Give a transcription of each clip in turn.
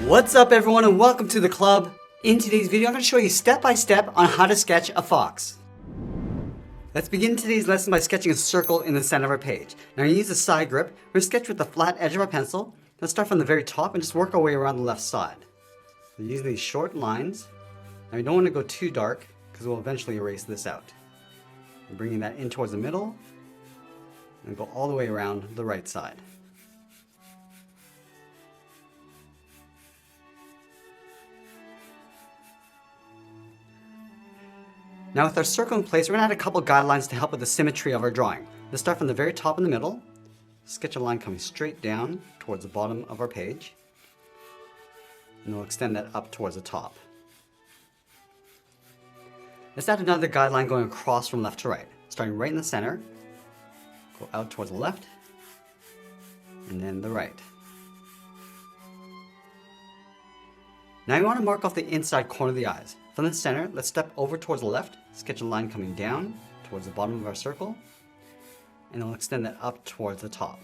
What's up everyone and welcome to the club. In today's video I'm going to show you step by step on how to sketch a fox. Let's begin today's lesson by sketching a circle in the center of our page. Now I'm going to use a side grip. We're going to sketch with the flat edge of our pencil. Let's start from the very top and just work our way around the left side. So using these short lines. Now we don't want to go too dark because we'll eventually erase this out. And bringing that in towards the middle and go all the way around the right side. Now with our circle in place, we're going to add a couple guidelines to help with the symmetry of our drawing. Let's start from the very top in the middle. Sketch a line coming straight down towards the bottom of our page. And we'll extend that up towards the top. Let's add another guideline going across from left to right. Starting right in the center, go out towards the left, and then the right. Now you want to mark off the inside corner of the eyes. From the center, let's step over towards the left, sketch a line coming down towards the bottom of our circle, and then we'll extend that up towards the top.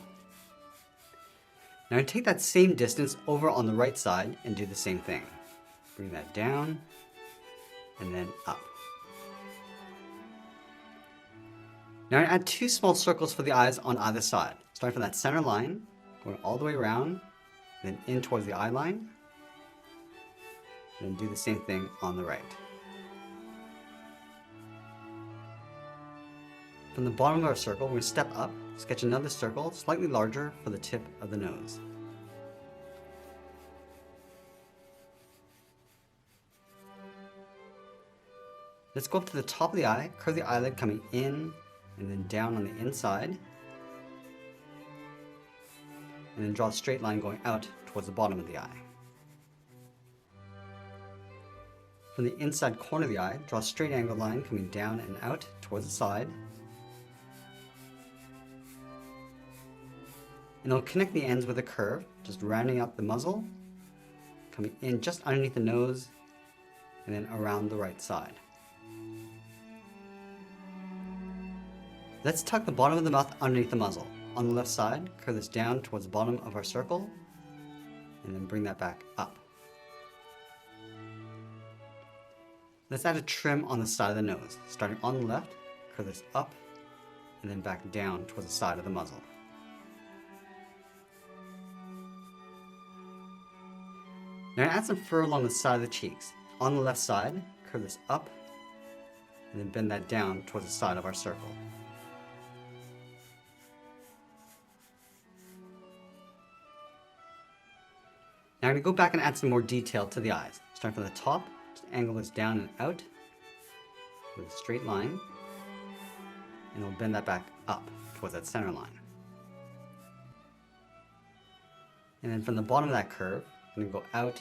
Now take that same distance over on the right side and do the same thing. Bring that down, and then up. Now add two small circles for the eyes on either side. Starting from that center line, going all the way around, then in towards the eye line, and do the same thing on the right. From the bottom of our circle, we're going to step up, sketch another circle, slightly larger for the tip of the nose. Let's go up to the top of the eye, curve the eyelid coming in and then down on the inside, and then draw a straight line going out towards the bottom of the eye. From the inside corner of the eye, draw a straight angled line coming down and out towards the side. And it'll connect the ends with a curve, just rounding out the muzzle, coming in just underneath the nose, and then around the right side. Let's tuck the bottom of the mouth underneath the muzzle. On the left side, curve this down towards the bottom of our circle, and then bring that back up. Let's add a trim on the side of the nose. Starting on the left, curve this up, and then back down towards the side of the muzzle. Now add some fur along the side of the cheeks. On the left side, curve this up, and then bend that down towards the side of our circle. Now I'm going to go back and add some more detail to the eyes. Starting from the top, just angle this down and out with a straight line, and we'll bend that back up towards that center line. And then from the bottom of that curve, I'm going to go out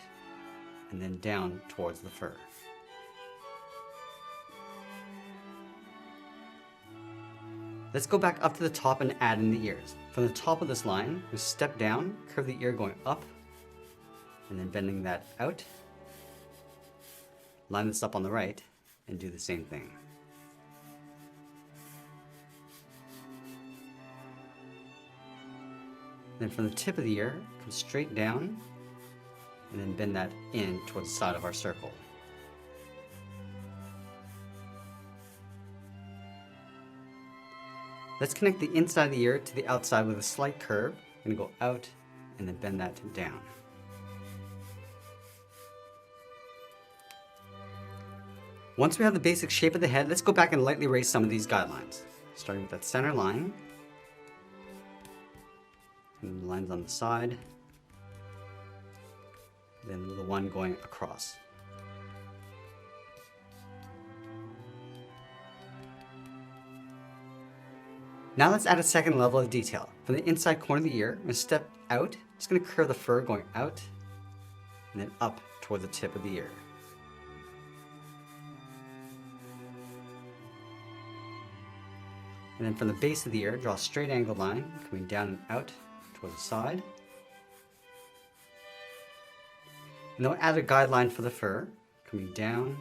and then down towards the fur. Let's go back up to the top and add in the ears. From the top of this line, we step down, curve the ear going up, and then bending that out. Line this up on the right, and do the same thing. Then from the tip of the ear, come straight down, and then bend that in towards the side of our circle. Let's connect the inside of the ear to the outside with a slight curve. I'm going to go out, and then bend that down. Once we have the basic shape of the head, let's go back and lightly erase some of these guidelines. Starting with that center line, and the lines on the side, then the one going across. Now let's add a second level of detail. From the inside corner of the ear, I'm going to step out, just going to curve the fur going out, and then up toward the tip of the ear. And then from the base of the ear, draw a straight angled line coming down and out towards the side. And then we'll add a guideline for the fur coming down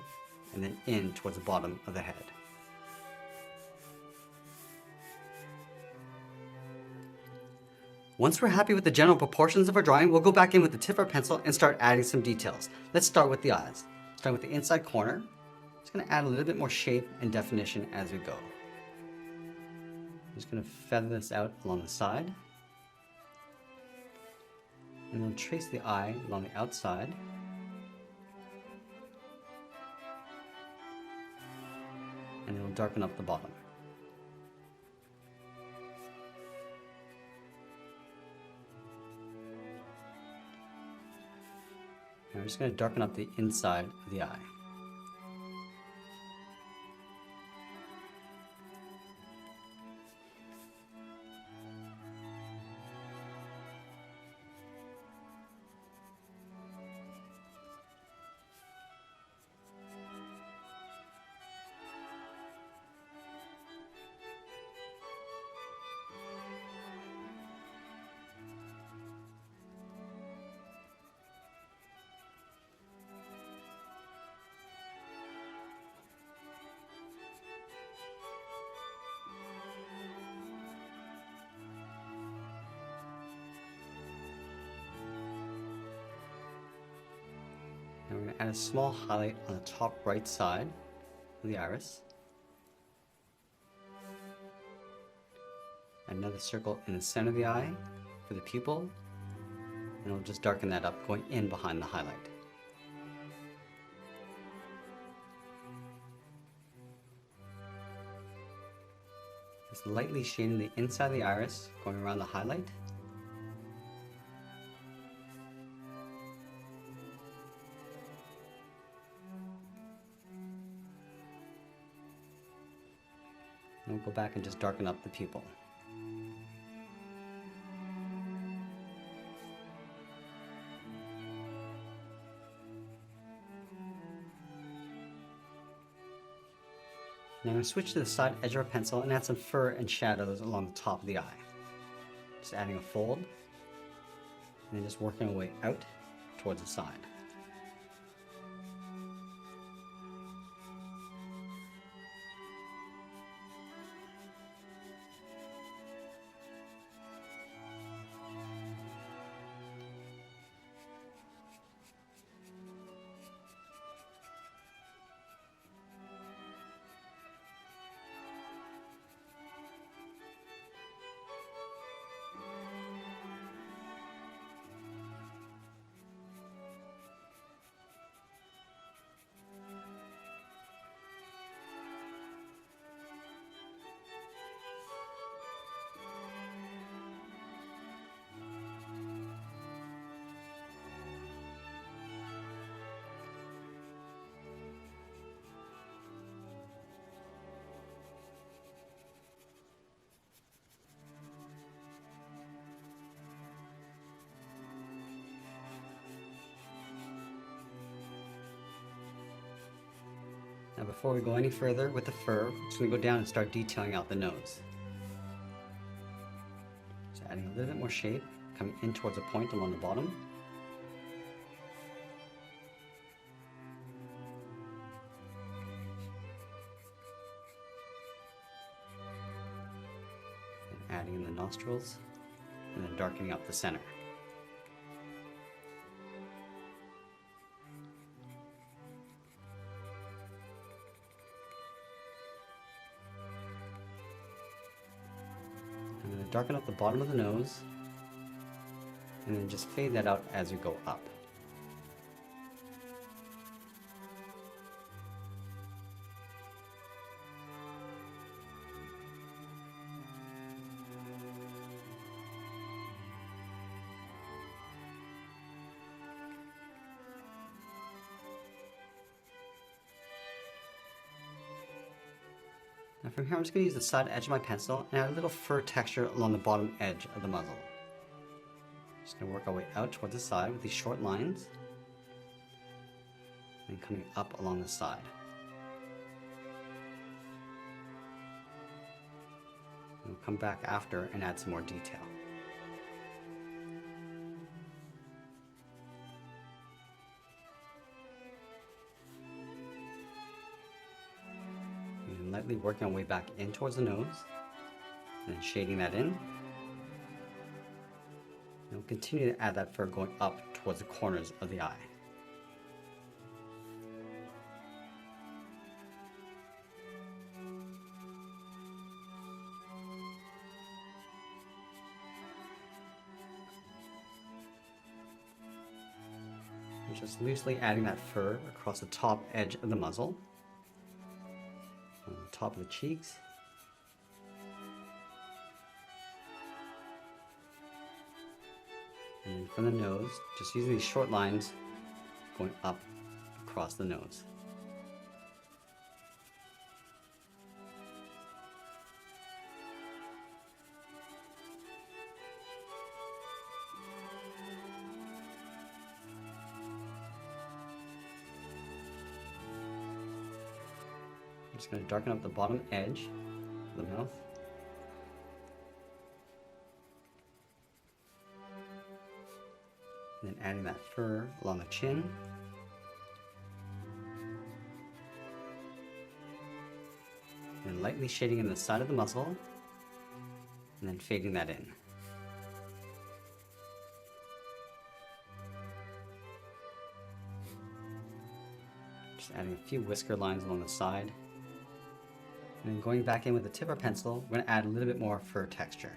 and then in towards the bottom of the head. Once we're happy with the general proportions of our drawing, we'll go back in with the tip of our pencil and start adding some details. Let's start with the eyes. Starting with the inside corner, just going to add a little bit more shape and definition as we go. I'm just going to feather this out along the side. And then trace the eye along the outside. And it will darken up the bottom. And we're just going to darken up the inside of the eye. And we're going to add a small highlight on the top right side of the iris. Another circle in the center of the eye for the pupil, and we'll just darken that up going in behind the highlight. Just lightly shading the inside of the iris going around the highlight. And we'll go back and just darken up the pupil. Now I'm going to switch to the side edge of our pencil and add some fur and shadows along the top of the eye. Just adding a fold, and then just working our way out towards the side. Now before we go any further with the fur, we're just going to go down and start detailing out the nose. Just adding a little bit more shape, coming in towards a point along the bottom. And adding in the nostrils, and then darkening up the center. I'm going to darken up the bottom of the nose, and then just fade that out as you go up. Now from here I'm just going to use the side edge of my pencil and add a little fur texture along the bottom edge of the muzzle. Just going to work our way out towards the side with these short lines and coming up along the side. And we'll come back after and add some more detail. Lightly working our way back in towards the nose, and then shading that in. continue to add that fur going up towards the corners of the eye. I'm just loosely adding that fur across the top edge of the muzzle, on the top of the cheeks, and then from the nose, just using these short lines going up across the nose. I'm just going to darken up the bottom edge of the mouth. And then adding that fur along the chin. And lightly shading in the side of the muzzle, and then fading that in. Just adding a few whisker lines along the side. And then going back in with the tip of our pencil, we're going to add a little bit more fur texture.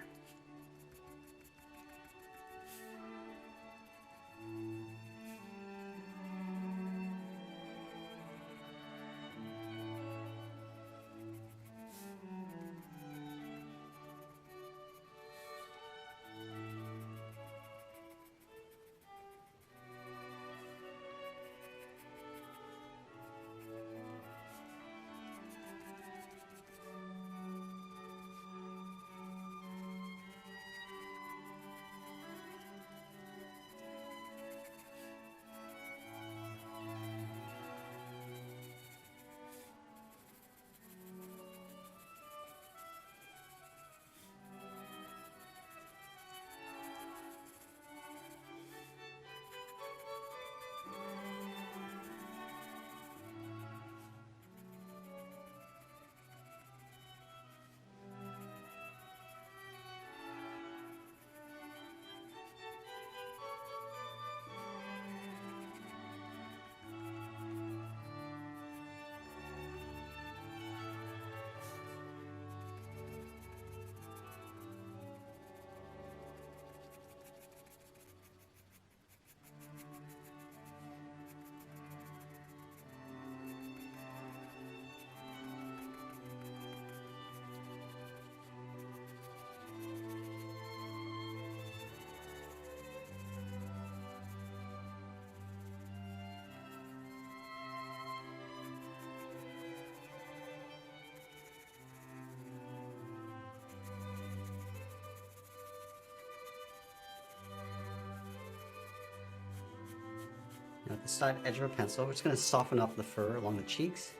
Now at the side edge of our pencil, we're just going to soften up the fur along the cheeks.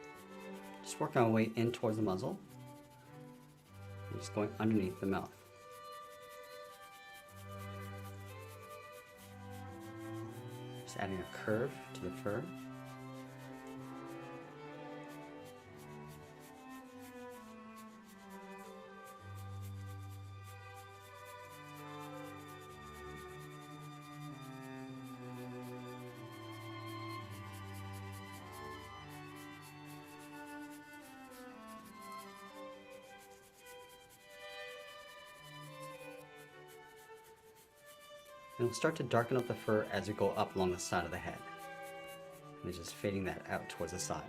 Just working our way in towards the muzzle. And just going underneath the mouth. Just adding a curve to the fur. And we'll start to darken up the fur as we go up along the side of the head. And just fading that out towards the side.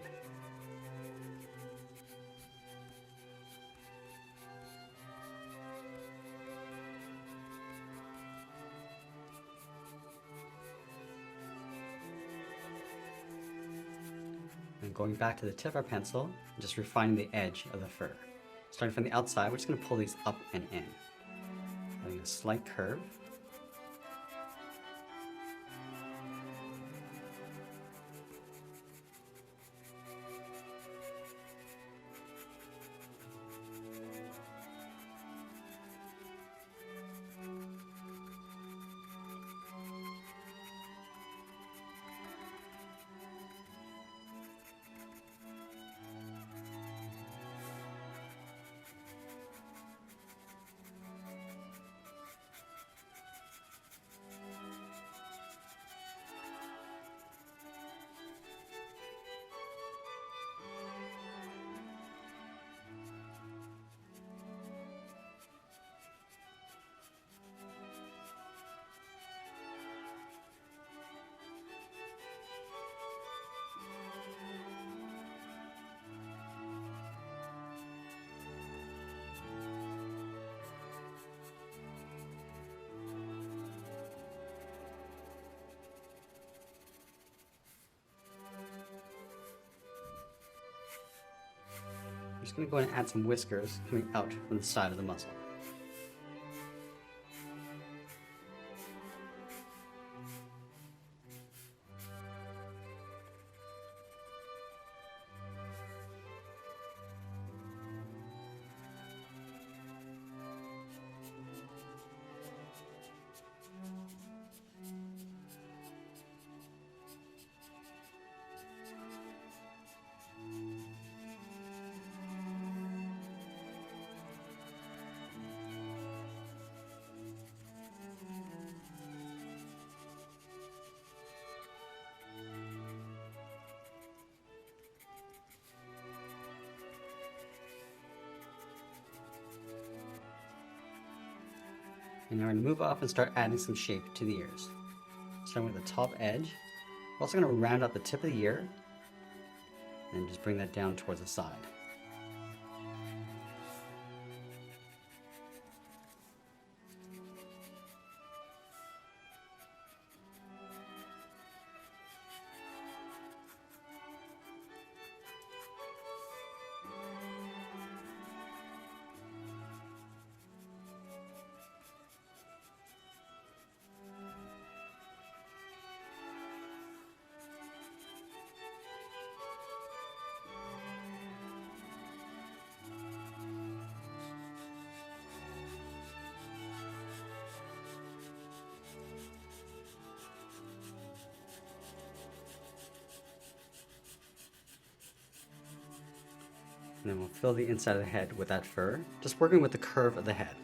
And going back to the tip of our pencil, just refining the edge of the fur. Starting from the outside, we're just going to pull these up and in. Having a slight curve. just going to go ahead and add some whiskers coming out from the side of the muzzle. And now we're going to move off and start adding some shape to the ears. Starting with the top edge. We're also going to round out the tip of the ear and just bring that down towards the side. And then we'll fill the inside of the head with that fur, just working with the curve of the head.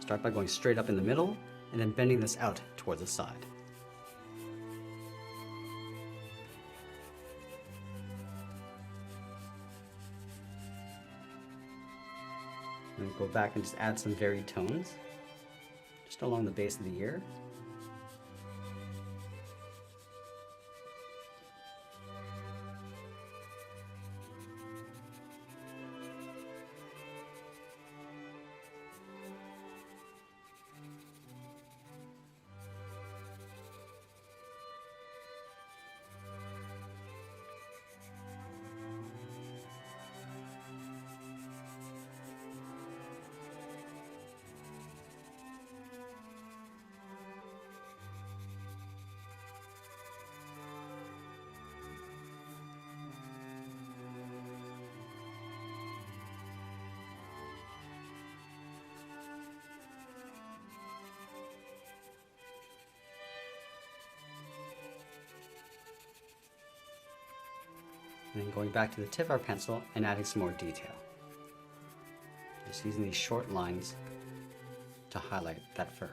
Start by going straight up in the middle, and then bending this out towards the side. And then go back and just add some varied tones, just along the base of the ear. And then going back to the tip of our pencil and adding some more detail. Just using these short lines to highlight that fur.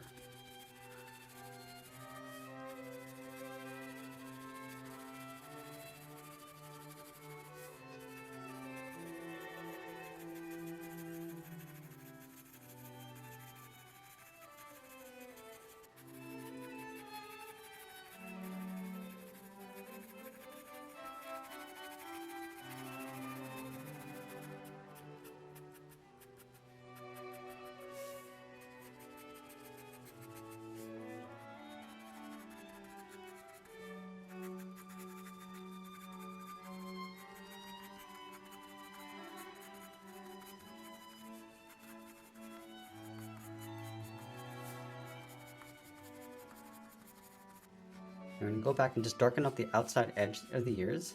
We're going to go back and just darken up the outside edge of the ears.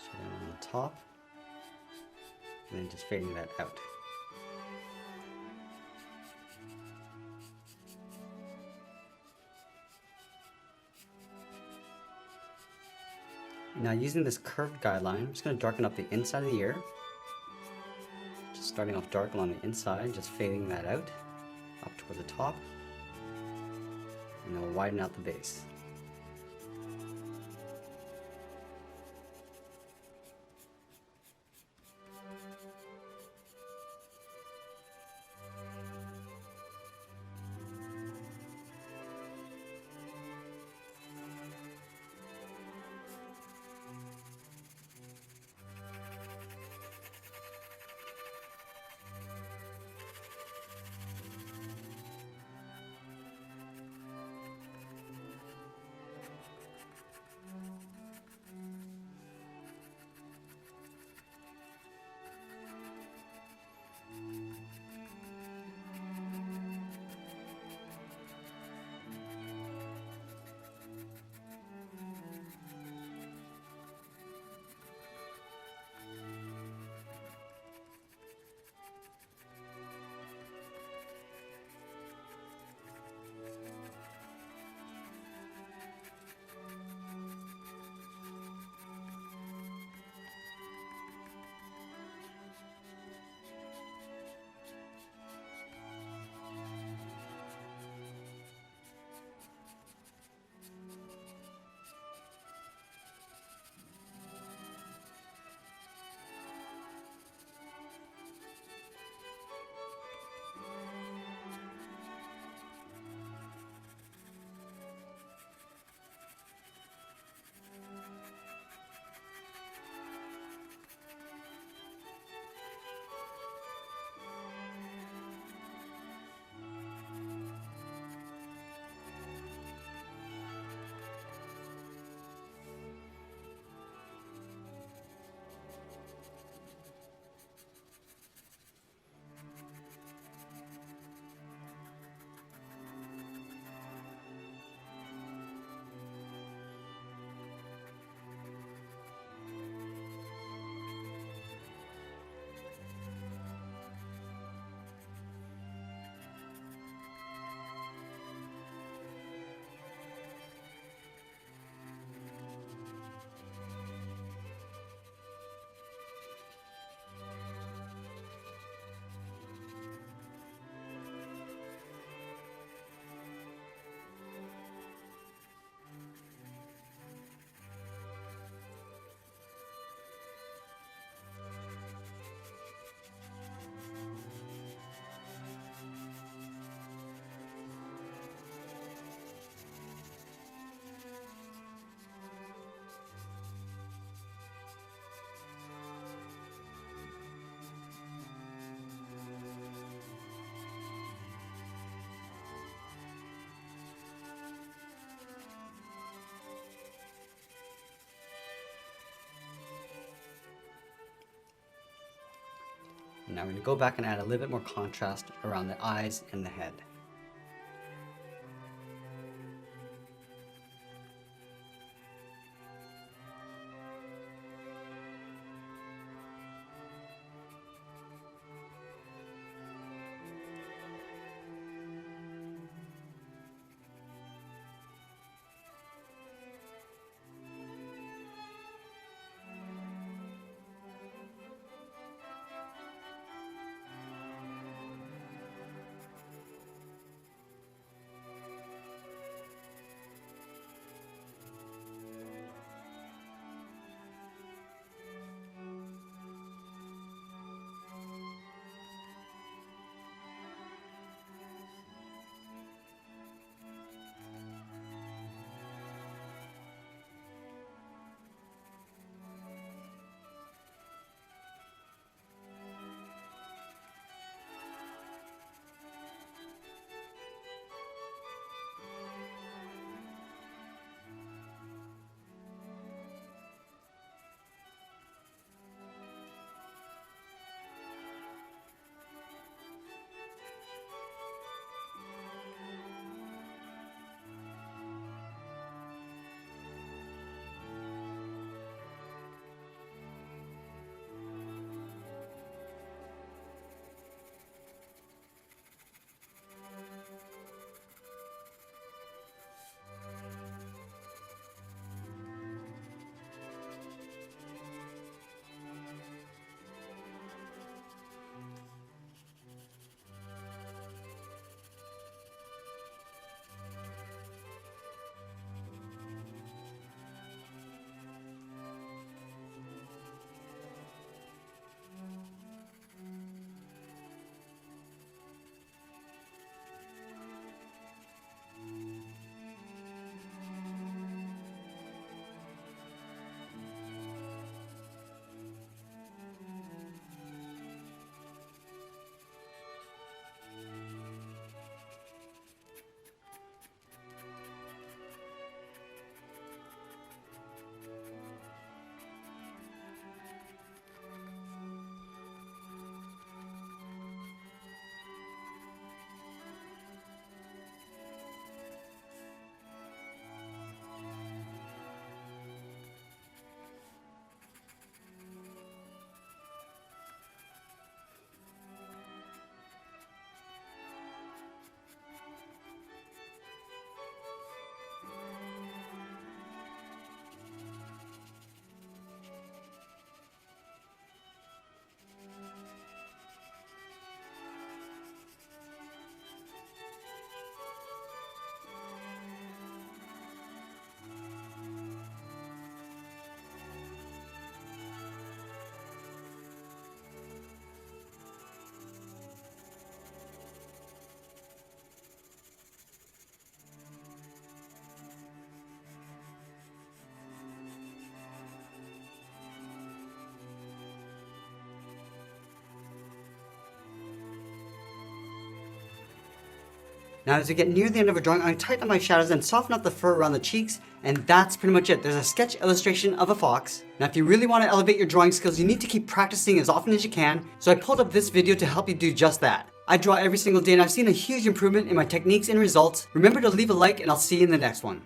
Starting on the top, and then just fading that out. Now using this curved guideline, I'm just going to darken up the inside of the ear. Just starting off dark along the inside, just fading that out, up toward the top. And then we'll widen out the base. Now I'm going to go back and add a little bit more contrast around the eyes and the head. Now as we get near the end of our drawing, I'm going to tighten up my shadows and soften up the fur around the cheeks, and that's pretty much it. There's a sketch illustration of a fox. Now if you really want to elevate your drawing skills, you need to keep practicing as often as you can, so I pulled up this video to help you do just that. I draw every single day and I've seen a huge improvement in my techniques and results. Remember to leave a like and I'll see you in the next one.